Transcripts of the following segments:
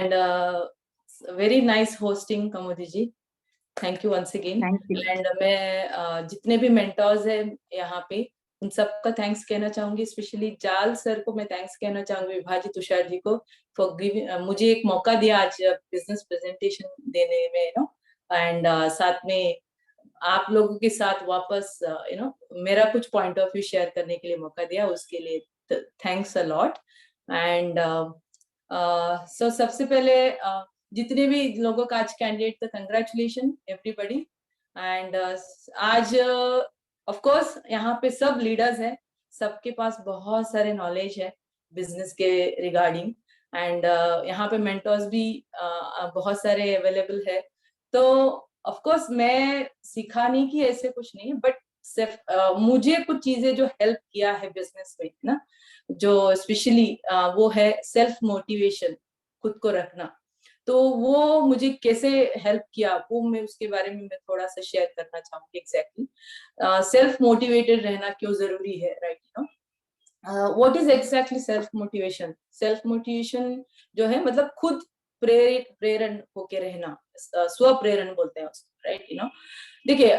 and very nice hosting, Kamodi ji. Thank you once again. And मैं जितने भी mentors हैं यहाँ पे उन सबका थैंक्स कहना चाहूंगी, स्पेशली जाल सर को मैं थैंक्स कहना चाहूंगी, विभाजी तुषार जी को फॉर गिविंग मुझे एक मौका दिया आज बिजनेस प्रेजेंटेशन देने में, एंड साथ में आप लोगों के साथ वापस मेरा कुछ पॉइंट ऑफ व्यू शेयर करने के लिए मौका दिया, उसके लिए thanks a lot. And so सबसे पहले जितने भी लोगों का आज कैंडिडेट था, कंग्रेचुलेशन एवरीबॉडी। एंड आज ऑफ कोर्स यहाँ पे सब लीडर्स हैं, सबके पास बहुत सारे नॉलेज है बिजनेस के रिगार्डिंग, एंड यहाँ पे मेंटर्स भी बहुत सारे अवेलेबल है। तो ऑफ कोर्स मैं सिखाने की ऐसे कुछ नहीं है, बट सिर्फ मुझे कुछ चीजें जो हेल्प किया है बिजनेस में ना, जो स्पेशली वो है सेल्फ मोटिवेशन, खुद को रखना। तो वो मुझे कैसे हेल्प किया वो मैं उसके बारे में मैं थोड़ा सा शेयर करना चाहूंगी। एग्जैक्टली सेल्फ मोटिवेटेड रहना क्यों जरूरी है, right? What is exactly self motivation? Self motivation जो है मतलब खुद प्रेरण होके रहना, स्व प्रेरण बोलते हैं उसको, राइट? देखिए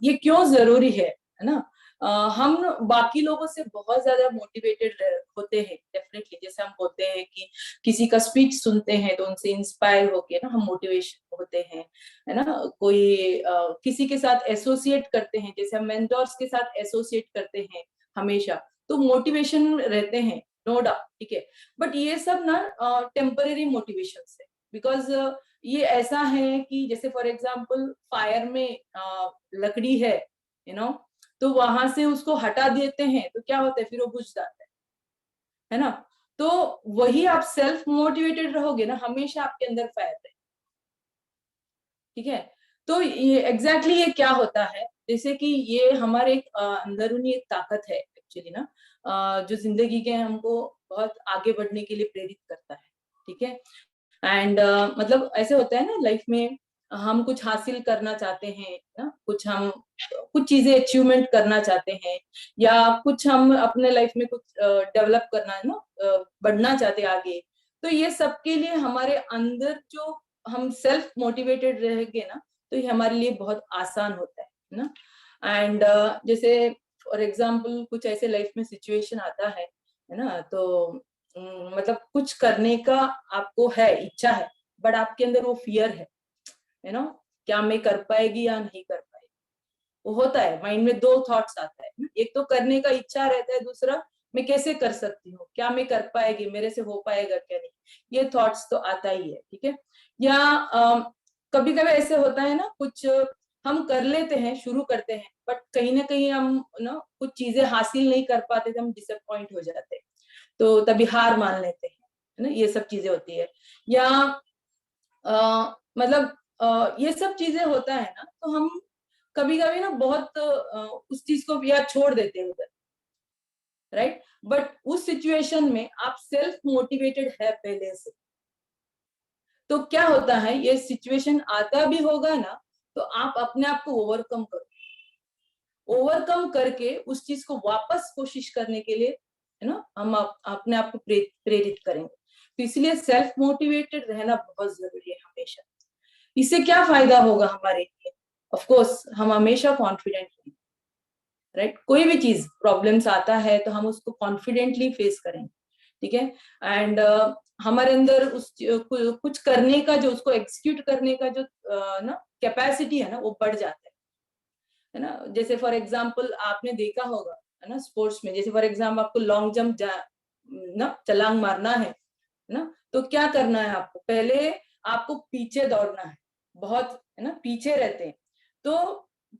ये क्यों जरूरी है ना? हम बाकी लोगों से बहुत ज्यादा मोटिवेटेड होते हैं डेफिनेटली। जैसे हम बोलते हैं कि किसी का स्पीच सुनते हैं तो उनसे इंस्पायर होके ना हम मोटिवेशन होते हैं, है ना? कोई किसी के साथ एसोसिएट करते हैं, जैसे हम मेंटर्स के साथ एसोसिएट करते हैं हमेशा, तो मोटिवेशन रहते हैं, नो डाउट, ठीक है। बट ये सब ना टेम्पररी मोटिवेशन है, बिकॉज ये ऐसा है कि जैसे फॉर एग्जाम्पल फायर में लकड़ी है, तो वहां से उसको हटा देते हैं तो क्या होता है, फिर वो बुझ जाता है ना? तो वही आप सेल्फ मोटिवेटेड रहोगे ना, हमेशा आपके अंदर फायर है, ठीक है। तो ये एग्जैक्टली ये क्या होता है, जैसे कि ये हमारे एक अंदरूनी एक ताकत है एक्चुअली ना, जो जिंदगी के हमको बहुत आगे बढ़ने के लिए प्रेरित करता है, ठीक है। एंड मतलब ऐसे होता है ना लाइफ में, हम कुछ हासिल करना चाहते हैं ना, कुछ चीजें अचीवमेंट करना चाहते हैं, या कुछ हम अपने लाइफ में कुछ डेवलप करना है ना, बढ़ना चाहते हैं आगे। तो ये सबके लिए हमारे अंदर जो हम सेल्फ मोटिवेटेड रहेंगे ना, तो ये हमारे लिए बहुत आसान होता है ना। एंड जैसे फॉर एग्जाम्पल कुछ ऐसे लाइफ में सिचुएशन आता है ना, तो मतलब कुछ करने का आपको है, इच्छा है, बट आपके अंदर वो फियर है, क्या मैं कर पाएगी या नहीं कर पाएगी। वो होता है माइंड में, दो थॉट्स आता है, एक तो करने का इच्छा रहता है, दूसरा मैं कैसे कर सकती हूँ, क्या मैं कर पाएगी, मेरे से हो पाएगा क्या नहीं, ये थॉट्स तो आता ही है, ठीक है। या कभी कभी ऐसे होता है ना, कुछ हम कर लेते हैं, शुरू करते हैं, बट कहीं ना कहीं हम ना कुछ चीजें हासिल नहीं कर पाते तो हम डिसअपॉइंट हो जाते हैं, तो तभी हार मान लेते हैं, है ना? ये सब चीजें होती है। या मतलब ये सब चीजें होता है ना, तो हम कभी कभी ना बहुत उस चीज को या छोड़ देते हैं उधर, राइट? बट उस सिचुएशन में आप सेल्फ मोटिवेटेड है पहले से, तो क्या होता है, ये सिचुएशन आता भी होगा ना, तो आप अपने आप को ओवरकम करो, ओवरकम करके उस चीज को वापस कोशिश करने के लिए, है ना, हम अपने आप को प्रेरित करेंगे। तो इसलिए सेल्फ मोटिवेटेड रहना बहुत जरूरी है हमेशा। इससे क्या फायदा होगा हमारे लिए? ऑफ कोर्स हम हमेशा कॉन्फिडेंट रहेंगे, राइट? कोई भी चीज प्रॉब्लम्स आता है तो हम उसको कॉन्फिडेंटली फेस करेंगे, ठीक है। एंड हमारे अंदर उस कुछ करने का, जो उसको एग्जीक्यूट करने का जो ना कैपेसिटी है ना, वो बढ़ जाता है ना। जैसे फॉर एग्जाम्पल आपने देखा होगा, है ना, स्पोर्ट्स में, जैसे फॉर एग्जाम्पल आपको लॉन्ग जंप ना छलांग मारना है ना, तो क्या करना है आपको, पहले आपको पीछे दौड़ना है, बहुत, है ना, पीछे रहते हैं, तो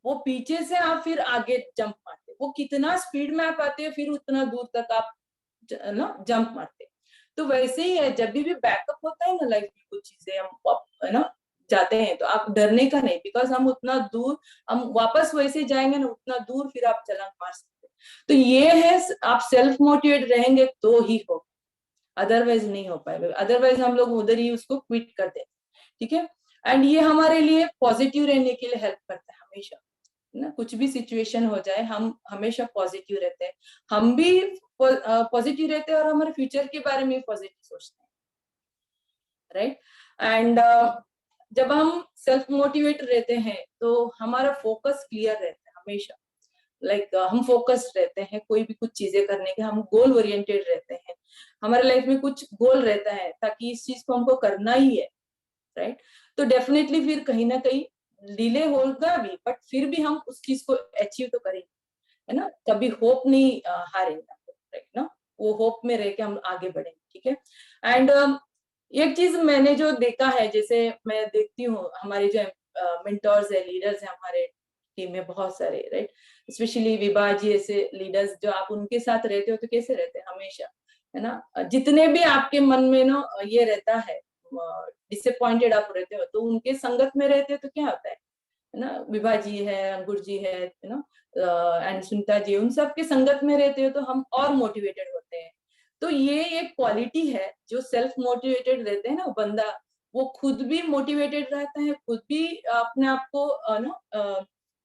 वो पीछे से आप फिर आगे जंप मारते, वो कितना स्पीड में आप आते हैं, फिर उतना दूर तक आप ना जंप मारते। तो वैसे ही है, जब भी बैकअप होता है ना लाइफ में, कुछ चीजें हम, है ना, जाते हैं, तो आप डरने का नहीं, बिकॉज हम उतना दूर, हम वापस वैसे जाएंगे ना, उतना दूर फिर आप छलांग मार सकते। तो ये है, आप सेल्फ मोटिवेट रहेंगे तो ही हो, अदरवाइज नहीं हो पाएगा, अदरवाइज हम लोग उधर ही उसको क्विट कर दें, ठीक है। एंड ये हमारे लिए पॉजिटिव रहने के लिए हेल्प करता है हमेशा ना, कुछ भी सिचुएशन हो जाए हम हमेशा पॉजिटिव रहते हैं, हम भी पॉजिटिव रहते हैं, और हमारे फ्यूचर के बारे में पॉजिटिव सोचते हैं। राइट। एंड जब हम सेल्फ मोटिवेट रहते हैं तो हमारा फोकस क्लियर रहता है हमेशा। हम फोकस्ड रहते हैं कोई भी कुछ चीजें करने के, हम गोल ओरिएंटेड रहते हैं, हमारे लाइफ में कुछ गोल रहता है ताकि इस चीज को हमको करना ही है, राइट। तो डेफिनेटली फिर कहीं ना कहीं डिले होगा भी, बट फिर भी हम उस चीज को अचीव तो करेंगे, है ना। कभी होप नहीं हारेंगे, राइट ना। वो होप में रह के हम आगे बढ़ेंगे, ठीक है। एंड एक चीज मैंने जो देखा है, जैसे मैं देखती हूँ हमारे जो मेंटर्स है, लीडर्स है हमारे टीम में बहुत सारे, राइट। स्पेशली विभा जी ऐसे लीडर्स, जो आप उनके साथ रहते हो तो कैसे रहते हैं हमेशा, है ना। जितने भी आपके मन में ना ये रहता है, डिसअपॉइंटेड आप रहते हो, तो उनके संगत में रहते हो तो क्या होता है ना। विभा जी है, अंकुर जी है ना, एंड सुनीता जी, उन सब के संगत में रहते हो तो हम और मोटिवेटेड होते हैं। तो ये एक क्वालिटी है, जो सेल्फ मोटिवेटेड रहते हैं ना बंदा, वो खुद भी मोटिवेटेड रहता है, खुद भी अपने आप को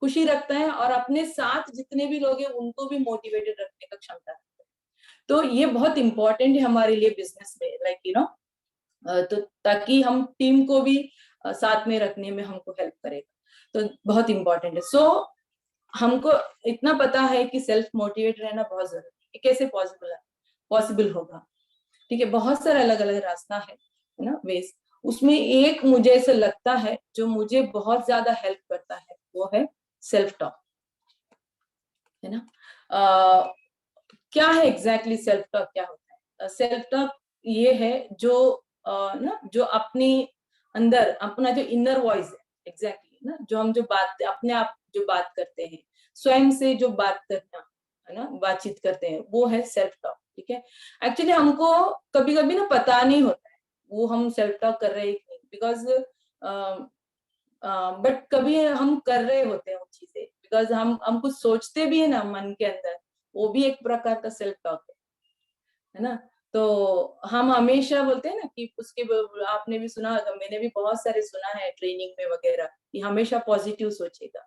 खुशी रखता है, और अपने साथ जितने भी लोग हैं उनको भी मोटिवेटेड रखने का क्षमता है। तो ये बहुत इंपॉर्टेंट है हमारे लिए बिजनेस में, तो ताकि हम टीम को भी साथ में रखने में हमको हेल्प करेगा, तो बहुत इंपॉर्टेंट है। सो हमको इतना पता है कि सेल्फ मोटिवेट रहना बहुत जरूरी है। कैसे पॉसिबल होगा, ठीक है। बहुत सारे अलग अलग रास्ता है ना, वेज। उसमें एक मुझे ऐसा लगता है जो मुझे बहुत ज्यादा हेल्प करता है, वो है सेल्फ टॉक, है ना। क्या है एग्जैक्टली सेल्फ टॉक, क्या होता है सेल्फ टॉक? ये है जो जो अपनी अंदर अपना जो इनर वॉइस है, एग्जैक्टली ना, जो हम जो बात अपने आप जो बात करते हैं, स्वयं से जो बात करना, है ना, बातचीत करते हैं, वो है सेल्फ टॉक, ठीक है। एक्चुअली हमको कभी कभी ना पता नहीं होता है वो हम सेल्फ टॉक कर रहे हैं कि नहीं, बिकॉज बट कभी हम कर रहे होते हैं वो चीजें, बिकॉज हम कुछ सोचते भी है ना मन के अंदर, वो भी एक प्रकार का सेल्फ टॉक है ना। तो हम हमेशा बोलते हैं ना कि आपने भी सुना होगा, मैंने भी बहुत सारे सुना है ट्रेनिंग में वगैरह, कि हमेशा पॉजिटिव सोचेगा,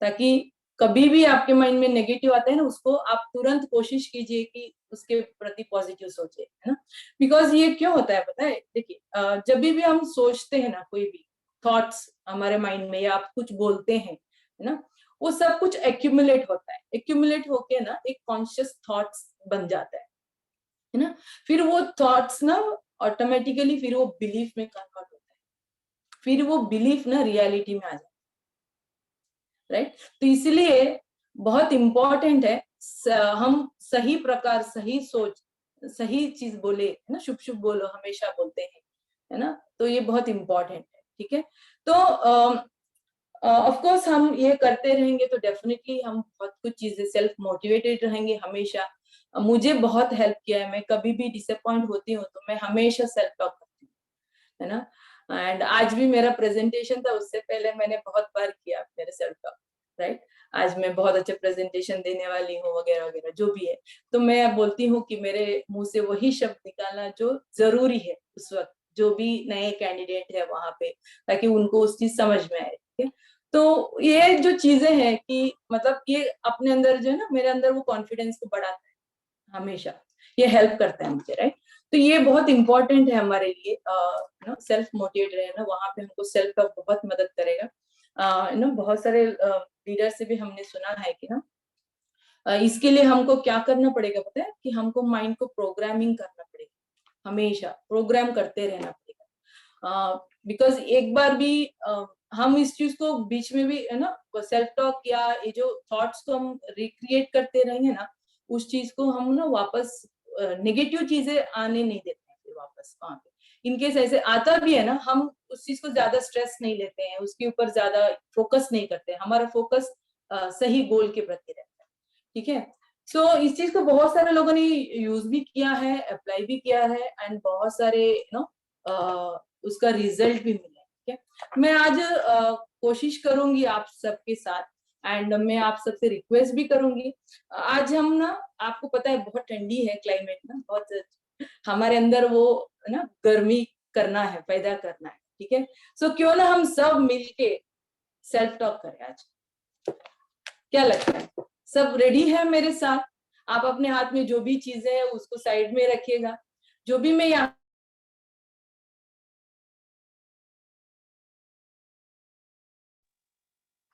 ताकि कभी भी आपके माइंड में नेगेटिव आता है ना, उसको आप तुरंत कोशिश कीजिए कि उसके प्रति पॉजिटिव सोचे, है ना। बिकॉज ये क्यों होता है पता है, देखिए जब भी हम सोचते हैं ना, कोई भी थॉट्स हमारे माइंड में, या आप कुछ बोलते हैं, है ना, वो सब कुछ एक्यूमुलेट होता है, एक्यूमुलेट होके ना एक कॉन्शियस थॉट्स बन जाता है ना। फिर वो थॉट्स ना ऑटोमेटिकली फिर वो बिलीफ में कन्वर्ट होता है, फिर वो बिलीफ ना रियलिटी में आ जाता है, राइट। तो इसलिए बहुत इंपॉर्टेंट है हम सही प्रकार, सही सोच, सही चीज बोले, है ना, शुभ शुभ बोलो हमेशा बोलते हैं, है ना। तो ये बहुत इंपॉर्टेंट है, ठीक है। तो ऑफ कोर्स हम ये करते रहेंगे तो डेफिनेटली हम बहुत कुछ चीजें सेल्फ मोटिवेटेड रहेंगे हमेशा। मुझे बहुत हेल्प किया है, मैं कभी भी डिसअपॉइंट होती हूँ तो मैं हमेशा सेल्फ टॉक करती हूँ, है ना। एंड आज भी मेरा प्रेजेंटेशन था, उससे पहले मैंने बहुत बार किया मेरे सेल्फ टॉक, राइट। आज मैं बहुत अच्छा प्रेजेंटेशन देने वाली हूँ वगैरह वगैरह जो भी है, तो मैं बोलती हूँ कि मेरे मुंह से वही शब्द निकालना जो जरूरी है उस वक्त, जो भी नए कैंडिडेट है वहां पे, ताकि उनको उस चीज समझ में आए, ठीक है। तो ये जो चीजें हैं कि मतलब ये अपने अंदर जो है ना, मेरे अंदर वो कॉन्फिडेंस को बढ़ाता है हमेशा, ये हेल्प करता है मुझे, राइट। तो ये बहुत इंपॉर्टेंट है हमारे लिए, सेल्फ मोटिवेट रहना, वहां पे हमको सेल्फ टॉक बहुत मदद करेगा। बहुत सारे लीडर से भी हमने सुना है कि ना इसके लिए हमको क्या करना पड़ेगा पता है, कि हमको माइंड को प्रोग्रामिंग करना पड़ेगा, हमेशा प्रोग्राम करते रहना पड़ेगा। बिकॉज एक बार भी हम इस चीज को बीच में भी, है ना, सेल्फ टॉक या ये जो थॉट्स को हम रिक्रिएट करते रहेंगे ना, उस चीज को हम ना वापस नेगेटिव चीजें आने नहीं देते हैं फिर वापस वहां पे। इनकेस ऐसे आता भी है ना, हम उस चीज को ज्यादा स्ट्रेस नहीं लेते हैं, उसके ऊपर ज्यादा फोकस नहीं करते हैं, हमारा फोकस सही गोल के प्रति रहता है, ठीक है। सो इस चीज को बहुत सारे लोगों ने यूज भी किया है, अप्लाई भी किया है, एंड बहुत सारे उसका रिजल्ट भी मिला है, ठीक है। मैं आज कोशिश करूंगी आप सबके साथ, एंड मैं आप सबसे रिक्वेस्ट भी करूंगी, आज हम ना, आपको पता है बहुत ठंडी है क्लाइमेट ना, बहुत हमारे अंदर वो ना गर्मी करना है, पैदा करना है, ठीक है। सो क्यों ना हम सब मिलके सेल्फ टॉक करें आज, क्या लगता है? सब रेडी है मेरे साथ? आप अपने हाथ में जो भी चीजें है उसको साइड में रखिएगा, जो भी मैं यहाँ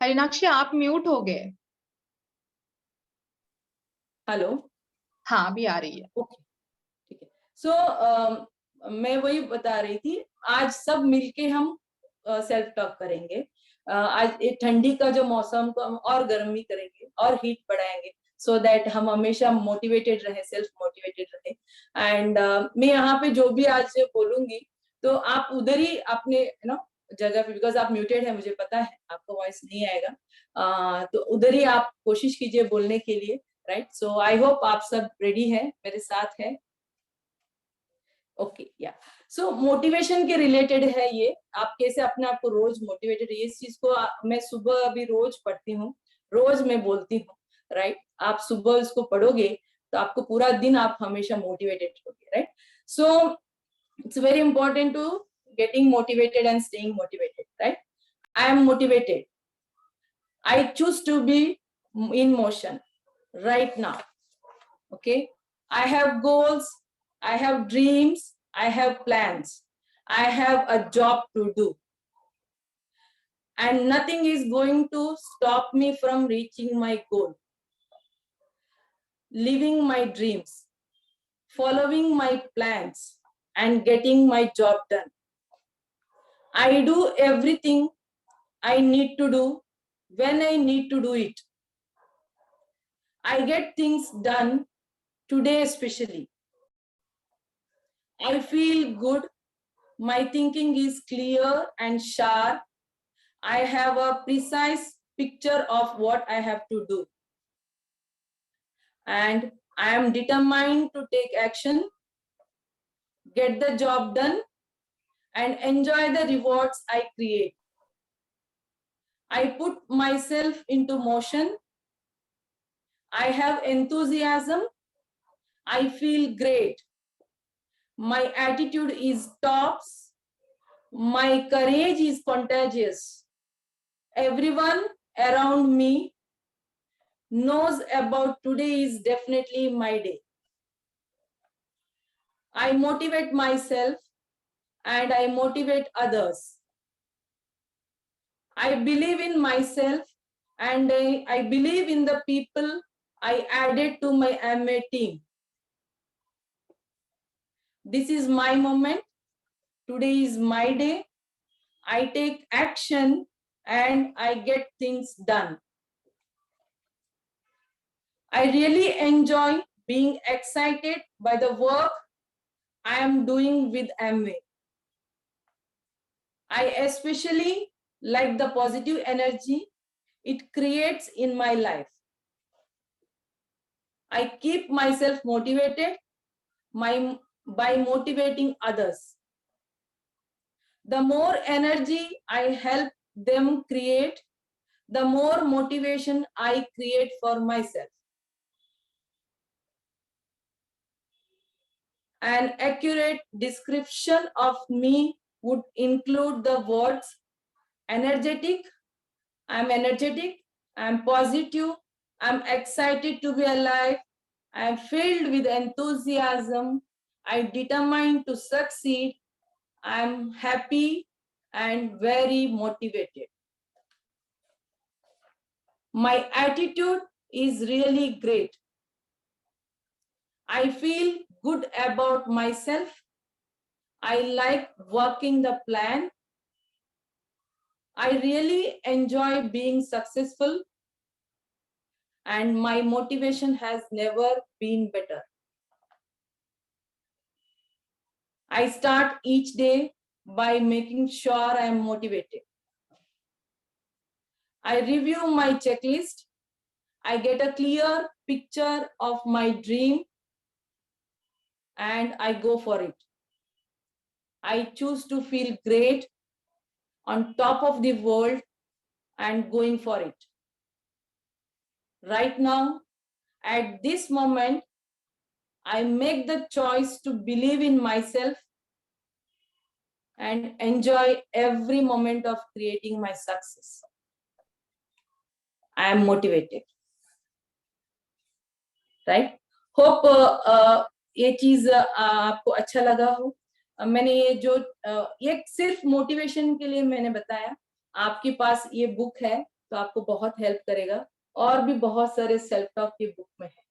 हरिनाक्षी आप म्यूट हो गए। हेलो, हाँ अभी आ रही है। ओके, ठीक है। सो मैं वही बता रही थी, आज सब मिलके हम सेल्फ टॉक करेंगे। आज ये ठंडी का जो मौसम को हम और गर्मी करेंगे और हीट बढ़ाएंगे, सो दैट हम हमेशा मोटिवेटेड रहे, सेल्फ मोटिवेटेड रहे। एंड मैं यहाँ पे जो भी आज बोलूंगी तो आप उधर ही अपने जगह पे, बिकॉज आप म्यूटेड है, मुझे पता है आपका वॉइस नहीं आएगा, तो उधर ही आप कोशिश कीजिए बोलने के लिए, राइट। सो आई होप आप सब रेडी है, मेरे साथ है। ओके, या सो मोटिवेशन के रिलेटेड है ये, आप कैसे अपने आप को रोज मोटिवेटेड, इस चीज को मैं सुबह अभी रोज पढ़ती हूँ, रोज मैं बोलती हूँ, राइट। आप सुबह इसको पढ़ोगे तो आपको पूरा दिन आप हमेशा मोटिवेटेड होगे, right. So it's very important to getting motivated and staying motivated, right? I am motivated. I choose to be in motion right now. Okay, I have goals, I have dreams, I have plans, I have a job to do, and nothing is going to stop me from reaching my goal, living my dreams, following my plans, and getting my job done. I do everything I need to do when I need to do it. I get things done today especially. I feel good. My thinking is clear and sharp. I have a precise picture of what I have to do. And I am determined to take action, get the job done, and enjoy the rewards I create. I put myself into motion. I have enthusiasm. I feel great. My attitude is tops. My courage is contagious. Everyone around me knows about today is definitely my day. I motivate myself and I motivate others. I believe in myself and I believe in the people I added to my MA team. This is my moment. Today is my day. I take action and I get things done. I really enjoy being excited by the work I am doing with Amway. I especially like the positive energy it creates in my life. I keep myself motivated by motivating others. The more energy I help them create, the more motivation I create for myself. An accurate description of me would include the words energetic. I'm energetic, I'm positive, I'm excited to be alive, I'm filled with enthusiasm, I'm determined to succeed, I'm happy and very motivated. My attitude is really great. I feel good about myself. I like working the plan. I really enjoy being successful, and my motivation has never been better. I start each day by making sure I am motivated. I review my checklist. I get a clear picture of my dream and I go for it. I choose to feel great, on top of the world, and going for it. Right now, at this moment, I make the choice to believe in myself and enjoy every moment of creating my success. I am motivated. Right? Hope ये चीज आपको अच्छा लगा हो। मैंने ये जो ये सिर्फ मोटिवेशन के लिए मैंने बताया, आपके पास ये बुक है, तो आपको बहुत हेल्प करेगा। और भी बहुत सारे सेल्फ टॉक की बुक में है,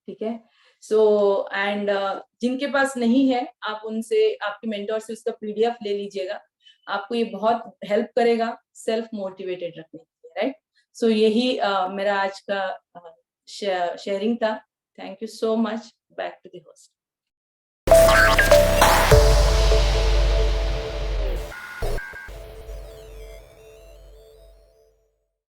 ठीक है। सो एंड जिनके पास नहीं है, आप उनसे, आपके मेंटोर से उसका पीडीएफ ले लीजिएगा, आपको ये बहुत हेल्प करेगा सेल्फ मोटिवेटेड रखने के लिए, राइट। सो यही मेरा आज का शेयरिंग था। Thank you so much. Back to the host.